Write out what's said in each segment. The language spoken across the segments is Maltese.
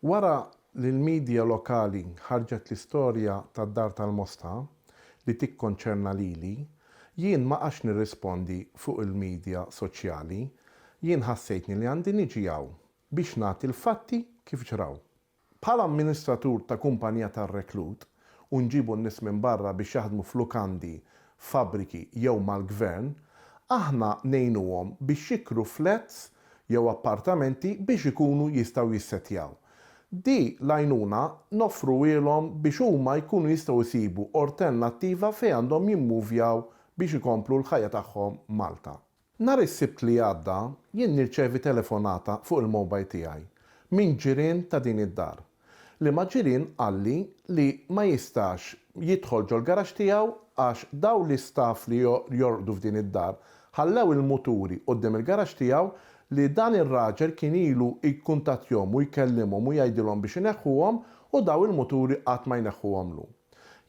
Wara li l-medja lokali ħarġet l-istorja tad-Dar tal-Mosta li tikkonċerna lili, jien ma għax nirrispondi fuq il-medja soċjali, jien ħassejtni li għandi niġi hawn biex nagħti l-fatti kif ġraw. Bħala amministratur ta' kumpanija tar-reklut u nġibu n-nies minn barra biex jaħdmu f'lukandi, fabbriki jew mal-gvern, aħna ngħinuhom biex jikru flats jew appartamenti biex ikunu jistgħu jissettjaw. Di l-għajnuna noffru ilhom biex huma jkunu jistgħu jsibu alternattiva fejn għandhom jimmuvjaw biex ikomplu l-ħajja tagħhom Malta. Nhar is-Sibt li għadda jien nirċevi telefonata fuq il-mobile tiegħi minn ġirien ta' din id-dar li ma' ġirien qalli li ma jistax jidħol ġol garax tiegħu għax daw l-istaff li jorqdu f'din id-dar ħallew il-muturi quddiem il-garax tiegħu li dan ir-raġel kien ilu jikkuntattjahom u jkellimhom u jgħidilhom biex ineħħuhom u daw il-muturi qatt ma jneħħuhomlu.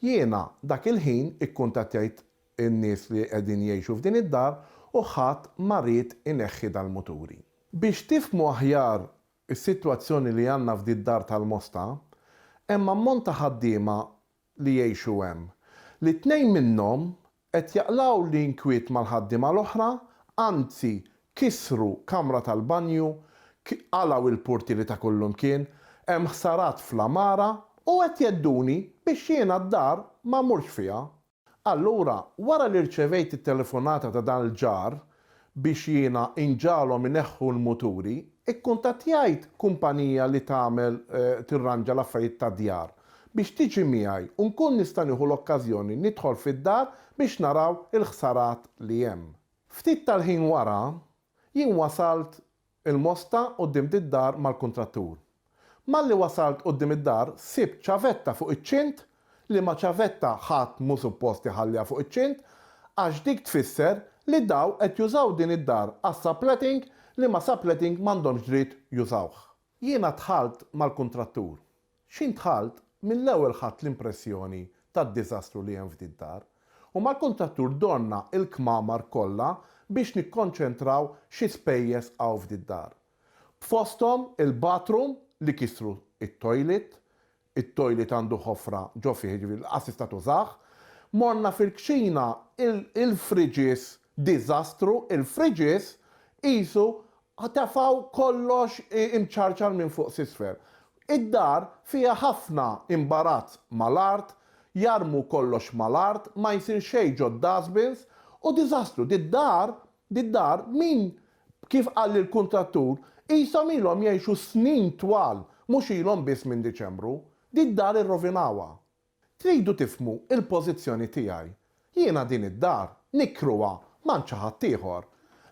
Jiena dak il-ħin ikkuntattjajt in-nies li qegħdin jgħixu f'din id-dar u ħadd ma ried ineħħi dal-muturi. Biex tifhmu aħjar is-sitwazzjoni li għandna f'din id-dar tal-Mosta, hemm ammont ta' ħaddiema li jgħixu hemm li tnejn minnhom qed jaqlaw l-inkwiet mal-ħaddiema l-oħra, anzi kisru kamra tal-banju, qalaw il-portieri ta' kullum kien, hemm ħsarat fl-amara u qed jedduni biex jiena d-dar ma mmurx fiha. Allura, wara li rċevejt it-telefonata ta' dan il-ġar biex jiena inġalhom ineħħu l-muturi, ikkuntattjajt kumpanija li tagħmel tirranġa l-affarijiet ta' djar biex tiġi miegħi u nkun nista' nieħu l-okkażjoni nidħol fid-dar biex naraw il-ħsarat li hemm. Ftit tal-ħin wara, jien wasalt il-Mosta quddiem id-dar mal-kuntrattur. Malli wasalt quddiem id-dar, sibt ċavetta fuq iċ-ċint li ma ċavetta ħadd mhu suppost iħallija fuq iċ-ċint għax dik tfisser li daw qed jużaw din id-dar għas-subletting li ma subletting m'għandhomx dritt jużawh. Jiena dħalt mal-kuntrattur. X'in dħalt mill-ewwel ħadd l-impressjoni tad-diżastru li hemm f'din id-dar u mal-kuntrattur donna il-kmamar kollha biex nikkonċentraw xi spejjeż hawn f'din id-dar. B'fosthom il-bathroom li kisru it-toilet għandu ħofra ġo fih l-assista tużaħ, morna fil-kċina il-friġis diżastru, il-friġis qisu tafaw kollox imċarċar minn fuq s'isfel. Id-dar fiha ħafna imbarazz mal-art, jarmu kollox mal-art, ma jsir xejn ġo dustbins u diżastru. Did-dar min kif qal il-kuntrattur qishom ilhom jgħixu snin twal mhux ilhom biss minn Diċembru. Did-dar irrovinawha. Tridu tifhmu il-pożizzjoni tiegħi. Jiena din id-dar nikruha ma' xi ħadd ieħor.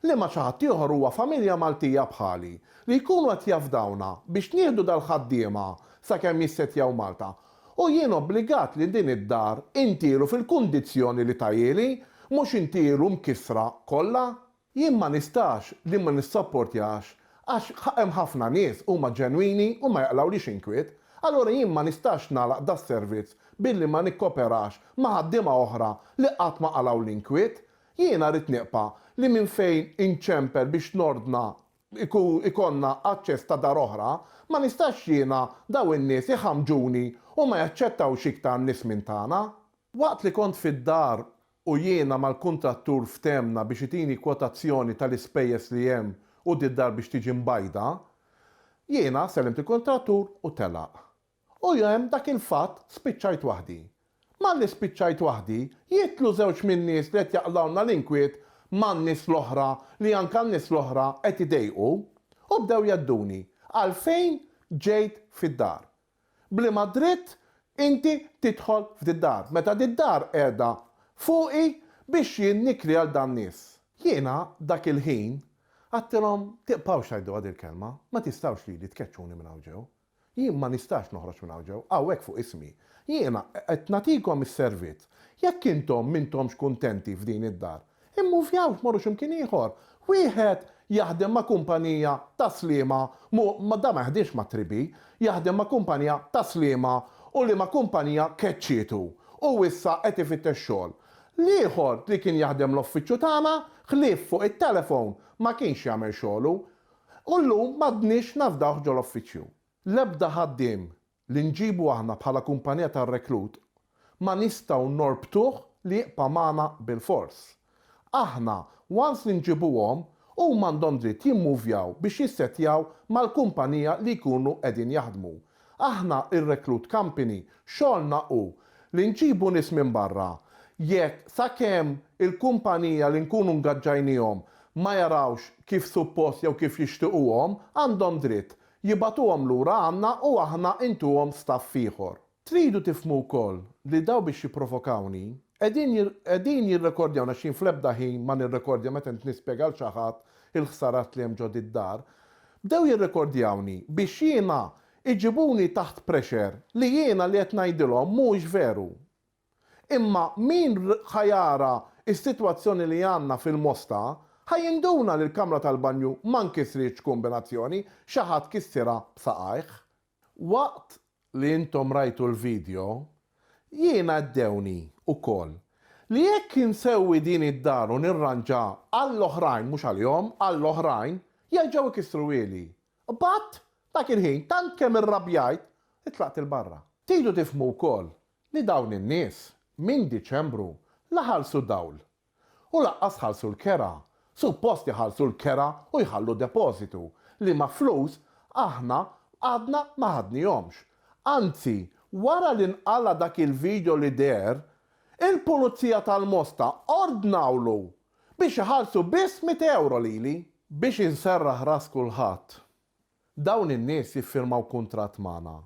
Li ma' xi ħadd ieħor huwa familja Maltija bħali li jkunu qed jafdawna biex nieħdu dal-ħaddiema sakemm jissettjaw Malta. U jien obbligat li din id-dar intielu fil-kundizzjoni li tajjeli mhux intielu mkissra kollha. Jien ma nistax li ma nissapportjax għax hemm ħafna nies huma ġenwini u ma jaqlawlix inkwiet. Allora jien ma nistax nagħlaq da servizz billi ma nikkoperax ma' ħaddiema oħra li qatt ma qalaw l-inkwiet. Jiena rrid nieqpa' li minn fejn inċemper biex nordna ikonna aċċess ta' dar oħra, ma nistax jiena daw in-nies iħamġuni u ma jaċċettawx iktar nies minn tagħna. Waqt li kont fid-dar u jiena mal-kuntrattur ftemna biex itini kwotazzjoni tal-ispejjeż li hemm u did-dar biex tiġi mbajda, jiena sellimt il-kontrattur u telaq. U hemm dak il-fatt spiċċajt waħdi. Malli spiċċajt waħdi, jitlu żewġ minn nies li qed jaqlawna l-inkwiet man-nies l-oħra li anke n-nies l-oħra qed idejqu u bdew jadduni għalfejn ġejt fid-dar. Bliema dritt inti tidħol f'did-dar meta did-dar qiegħda fuqi biex jien nikri għal dan nies. Jiena dak il-ħin għattilhom tiqpawx tgħidu għad il-kelma, ma tistgħux li tkeċċuni minn hawn ġew. Jien ma nistax noħroġ minn hawn ġew, hawnhekk fuq ismi. Jiena qed nagħtikom is-servizz. Jekk intom m'intomx kuntenti f'din id-dar, immuvjaw tmorru x'imkien ieħor. Wieħed jaħdem ma' kumpanija ta' sliema, ma da ma jaħdimx ma' tribi, jaħdem ma' kumpanija ta' sliema u li ma' kumpanija keċċietu u issa qed ifittex xogħol. L-ieħor li kien jaħdem l-uffiċċju tagħna ħlief fuq it-telefon ma kienx jagħmel xogħlu u llum m'għadniex nafdawh ġol uffiċċju. L-ebda ħaddiem li nġibu aħna bħala kumpanija tar-rekrut ma nistgħu norbtuh li jibqa' magħna bil-fors. Aħna once li nġibuhom huma għandhom dritt jimmuvjaw biex jissettjaw mal-kumpanija li jkunu qegħdin jaħdmu. Aħna ir-recruit company xogħolna hu li nġibu nies minn barra jekk sakemm il-kumpanija li nkunu ngaġġajnihom ma jarawx kif suppost jew kif jixtiequhom għandhom dritt jibatuhom lura għandna u aħna intuhom staff ieħor. Tridu tifhmu wkoll li daw biex jipprovokawni qegħdin jirrekordjawna xin fl-ebda ħin ma nirrekordja meta nispjega l xi ħadd il-ħsarat li hemm ġod id-dar. Bdew jirrekordjawni biex jiena iġibuni taħt pressure li jiena li qed ngħidilhom mhux veru. Imma min ħajara is-sitwazzjoni li għandna fil-Mosta ħajinduna li l-kamra tal-banju ma nkisritx kombinazzjoni xi ħadd kissira b'saqajh. Waqt li intom rajtu l-video, jiena ddewni ukoll li jekk insewwi din id-dar u nirranġa għall-oħrajn mhux għal-jom, għall-oħrajn jerġgħu ikissru ili. But dak il-ħin tant kemm irrabjajt itlaqt il-barra. Tridu tifhmu wkoll li dawn in-nies minn Diċembru la ħalsu dawl u laqqas ħalsu l-kera. Suppost jħallsu l-kera u jħallu depositu li ma' flus aħna għadna ma ħadnihomx. Anzi, wara li nqalla dak il-video li der, il-Pulizija tal-Mosta ordnawlu biex iħallsu biss 100 euro lili biex inserraħ ras kulħadd. Dawn in-nies jiffirmaw kuntratt magħna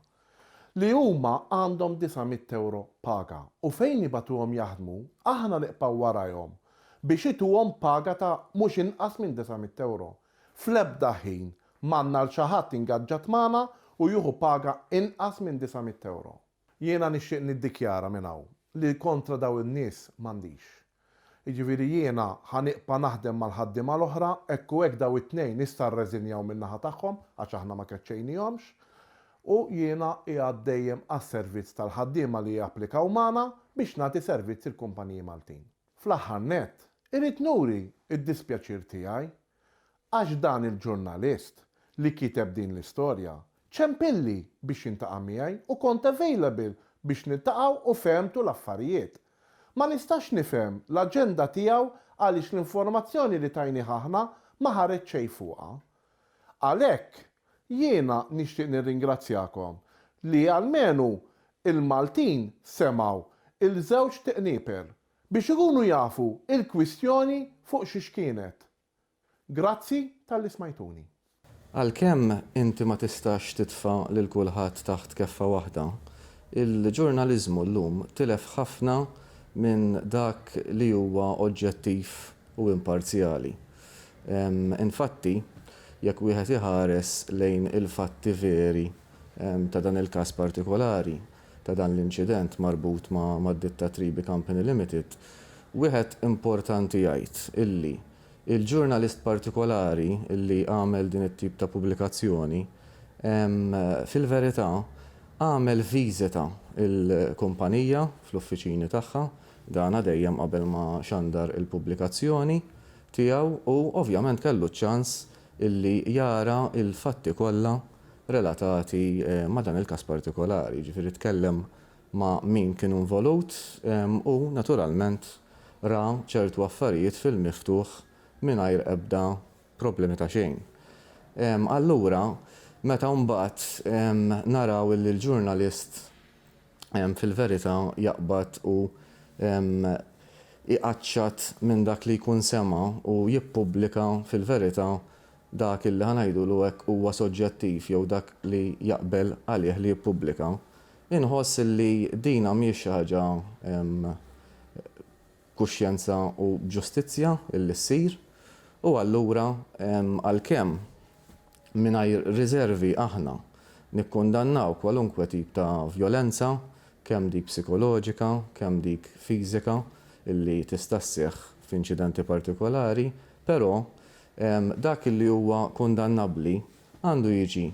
li huma għandhom 900 euro paga u fejn ibatuhom jaħdmu aħna niqpaw warajhom biex ituhom paga ta' mhux inqas minn 900 euro. Fl-ebda ħin m'għandna l xi ħadd ingaġġat magħna u jieħu paga inqas minn 900 euro. Jiena nixtieq niddikjara minn hawn li kontra daw in-nies m'għandix. Jiġifieri jiena ħaniqpa' naħdem mal-ħaddiema l-oħra hekk u hekk daw it-tnejn nista' rreżinjaw min-naħa tagħhom għax aħna ma keċċejnihomx u jiena qiegħed dejjem għas-servizz tal-ħaddiema li japplikaw magħna biex nagħti servizz il-kumpaniji Maltin. Fl-aħħar nett, irid nuri id-dispjaċir tiegħi għax dan il-ġurnalist li kiteb din l-istorja ċempilli biex jintaqa' miegħi u kont available biex niltaqgħu u fehmtu l-affarijiet. Ma nistax nifhem l-aġenda tiegħu għaliex l-informazzjoni li tajni aħna ma ħareġ xejn fuqha. Għalhekk jiena nixtieq nirringrazzjakom li almenu il-Maltin semgħu il-żewġ tiqnieper biex ikunu jafu il-kwistjoni fuq xiex kienet. Grazzi tal-li smajtuni. Għalkemm inti ma tistax titfa' lil kulħadd taħt keffa waħda, il-ġurnaliżmu llum tilef ħafna minn dak li huwa oġġettiv u imparzjali. Infatti, jekk wieħed iħares lejn il-fatti veri ta' dan il-każ partikolari, ta' dan l-inċident marbut ma' Ditta Tribi Company Limited, wieħed importanti jgħid illi il-ġurnalist partikolari illi għamel din it-tip ta' pubblikazzjoni fil-verità għamel viżita il-kumpanija fl-uffiċini tagħha, dana dejjem qabel ma xandar il-pubblikazzjoni tiegħu u ovvjament kellu ċans illi jara il-fatti kollha relatati ma' dan il-każ partikolari, ġifieri tkellem ma' min kien involut u naturalment ra ċertu affarijiet fil-miftuħ mingħajr ebda problemi ta' xejn. Allura, meta mbagħad naraw li l-ġurnalist fil-verità jaqbad u iqaċċat minn dak li jkun sema u jippubblika fil-verità dak illi ħanajdulu hekk huwa soġġettiv jew dak li jaqbel għalih li jippubblika. Inħoss li dina mhijiex xi ħaġa kuxjenza u ġustizzja illi ssir u allura għalkemm mingħajr riservi aħna nikkundannaw kwalunkwe tip ta' vjolenza, kemm dik psikoloġika, kemm dik fiżika illi tista' sseħħ f'inċidenti partikolari, però dak li huwa kundannabbli għandu jiġi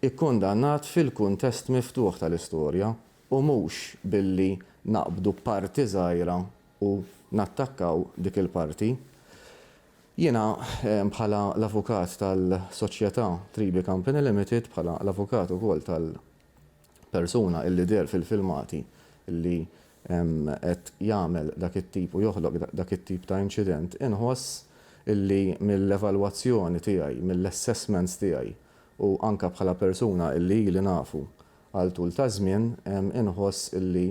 ikkundannat fil-kuntest miftuħ tal-istorja u mhux billi naqbdu parti żgħira u nattakkaw dik il-parti. Jiena bħala l-avukat tal-soċjetà Tribi Company Limited, bħala l-avukat ukoll tal-persuna illi der fil-filmati illi qed jagħmel dak it-tip u joħloq dak it-tip ta' inċident, inħoss illi mill-evalwazzjoni tiegħi, mill-assessments tiegħi u anke bħala persuna illi li nafu għal tul ta' żmien, inħoss illi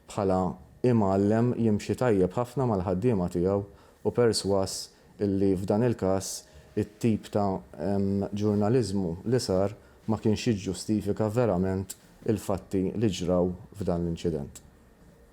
bħala imgħallem jimxi tajjeb ħafna mal-ħaddiema tiegħu u perswas illi f'dan il-każ it-tip ta' ġurnaliżmu li sar ma kienx jiġġustifika verament il-fatti li ġraw f'dan l-inċident.